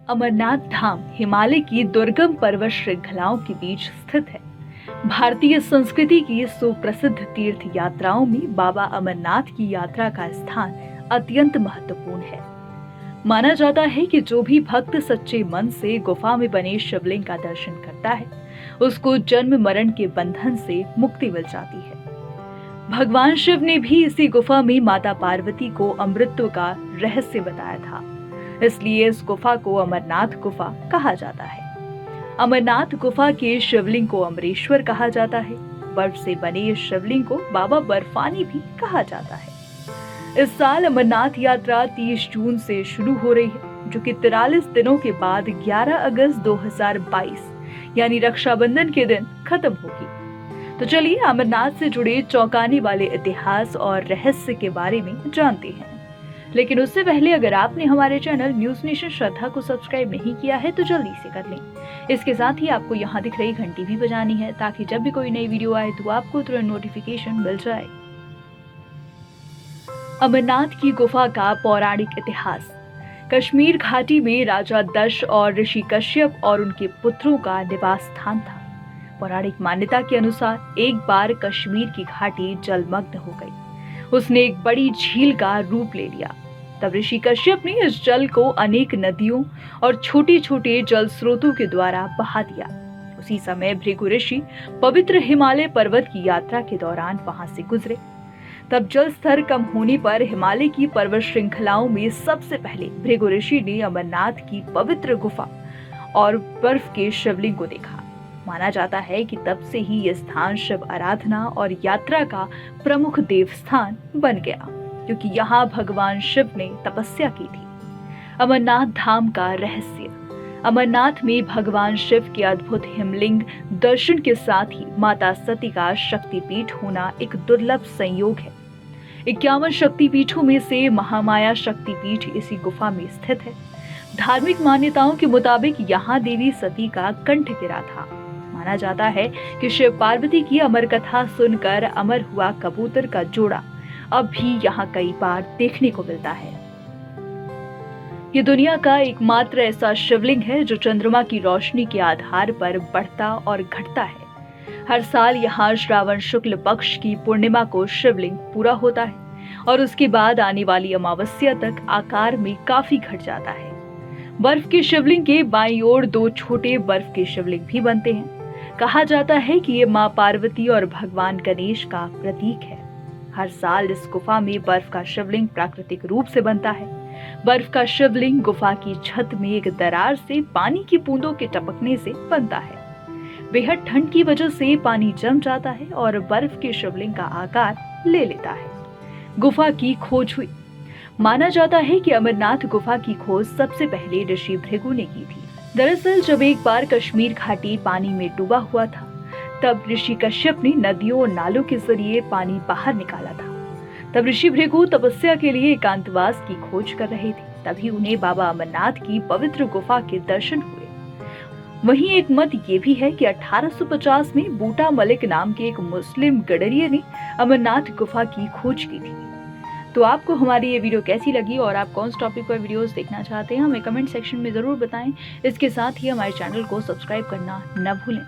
अमरनाथ धाम हिमालय की दुर्गम पर्वत श्रृंखलाओं के बीच स्थित है। भारतीय संस्कृति की सुप्रसिद्ध तीर्थ यात्राओं में बाबा अमरनाथ की यात्रा का स्थान अत्यंत महत्वपूर्ण है। माना जाता है कि जो भी भक्त सच्चे मन से गुफा में बने शिवलिंग का दर्शन करता है, उसको जन्म मरण के बंधन से मुक्ति मिल जाती है। भगवान शिव ने भी इसी गुफा में माता पार्वती को अमृतत्व का रहस्य बताया था, इसलिए इस गुफा को अमरनाथ गुफा कहा जाता है। अमरनाथ गुफा के शिवलिंग को अमरेश्वर कहा जाता है। बर्फ से बने इस शिवलिंग को बाबा बर्फानी भी कहा जाता है। इस साल अमरनाथ यात्रा 30 जून से शुरू हो रही है, जो कि 43 दिनों के बाद 11 अगस्त 2022 यानी रक्षाबंधन के दिन खत्म होगी। तो चलिए अमरनाथ से जुड़े चौंकाने वाले इतिहास और रहस्य के बारे में जानते हैं। लेकिन उससे पहले अगर आपने हमारे चैनल न्यूज नेशन श्रद्धा को सब्सक्राइब नहीं किया है तो जल्दी से कर लें। इसके साथ ही आपको यहाँ दिख रही घंटी भी बजानी है, ताकि जब भी कोई नई वीडियो आए तो आपको तुरंत नोटिफिकेशन मिल जाए। अमरनाथ की गुफा का पौराणिक इतिहास। कश्मीर घाटी में राजा दक्ष और ऋषि कश्यप और उनके पुत्रों का निवास स्थान था। पौराणिक मान्यता के अनुसार एक बार कश्मीर की घाटी जलमग्न हो गई। उसने एक बड़ी झील का रूप ले लिया। तब ऋषि कश्यप ने इस जल को अनेक नदियों और छोटे छोटे जल स्रोतों के द्वारा बहा दिया। उसी समय भृगु ऋषि पवित्र हिमालय पर्वत की यात्रा के दौरान वहां से गुजरे। तब जल स्तर कम होने पर हिमालय की पर्वत श्रृंखलाओं में सबसे पहले भृगु ऋषि ने अमरनाथ की पवित्र गुफा और बर्फ के शिवलिंग को देखा। माना जाता है कि तब से ही यह स्थान शिव आराधना और यात्रा का प्रमुख देव स्थान बन गया, क्योंकि यहाँ भगवान शिव ने तपस्या की थी। अमरनाथ धाम का रहस्य। अमरनाथ में भगवान शिव के अद्भुत हिमलिंग दर्शन के साथ ही माता सती का शक्तिपीठ होना एक दुर्लभ संयोग है। 51 शक्तिपीठों में से महामाया शक्तिपीठ इसी गुफा में स्थित है। धार्मिक मान्यताओं के मुताबिक यहाँ देवी सती का कंठ गिरा था। माना जाता है कि शिव पार्वती की अमर कथा सुनकर अमर हुआ कबूतर का जोड़ा अब भी यहाँ कई बार देखने को मिलता है। ये दुनिया का एकमात्र ऐसा शिवलिंग है जो चंद्रमा की रोशनी के आधार पर बढ़ता और घटता है। हर साल यहाँ श्रावण शुक्ल पक्ष की पूर्णिमा को शिवलिंग पूरा होता है और उसके बाद आने वाली अमावस्या तक आकार में काफी घट जाता है। बर्फ के शिवलिंग के बाईं ओर 2 छोटे बर्फ के शिवलिंग भी बनते हैं। कहा जाता है कि ये माँ पार्वती और भगवान गणेश का प्रतीक है। हर साल इस गुफा में बर्फ का शिवलिंग प्राकृतिक रूप से बनता है। बर्फ का शिवलिंग गुफा की छत में एक दरार से पानी की बूंदों के टपकने से बनता है। बेहद ठंड की वजह से पानी जम जाता है और बर्फ के शिवलिंग का आकार ले लेता है। गुफा की खोज हुई। माना जाता है कि अमरनाथ गुफा की खोज सबसे पहले ऋषि भृगु ने की थी। दरअसल जब एक बार कश्मीर घाटी पानी में डूबा हुआ था, तब ऋषि कश्यप ने नदियों और नालों के जरिए पानी बाहर निकाला था। तब ऋषि भृगु तपस्या के लिए एकांतवास की खोज कर रहे थे। तभी उन्हें बाबा अमरनाथ की पवित्र गुफा के दर्शन हुए। वहीं एक मत ये भी है कि 1850 में बूटा मलिक नाम के एक मुस्लिम गडरिये ने अमरनाथ गुफा की खोज की थी। तो आपको हमारी ये वीडियो कैसी लगी और आप कौन से टॉपिक पर वीडियोस देखना चाहते हैं, हमें कमेंट सेक्शन में जरूर बताएं। इसके साथ ही हमारे चैनल को सब्सक्राइब करना न भूलें।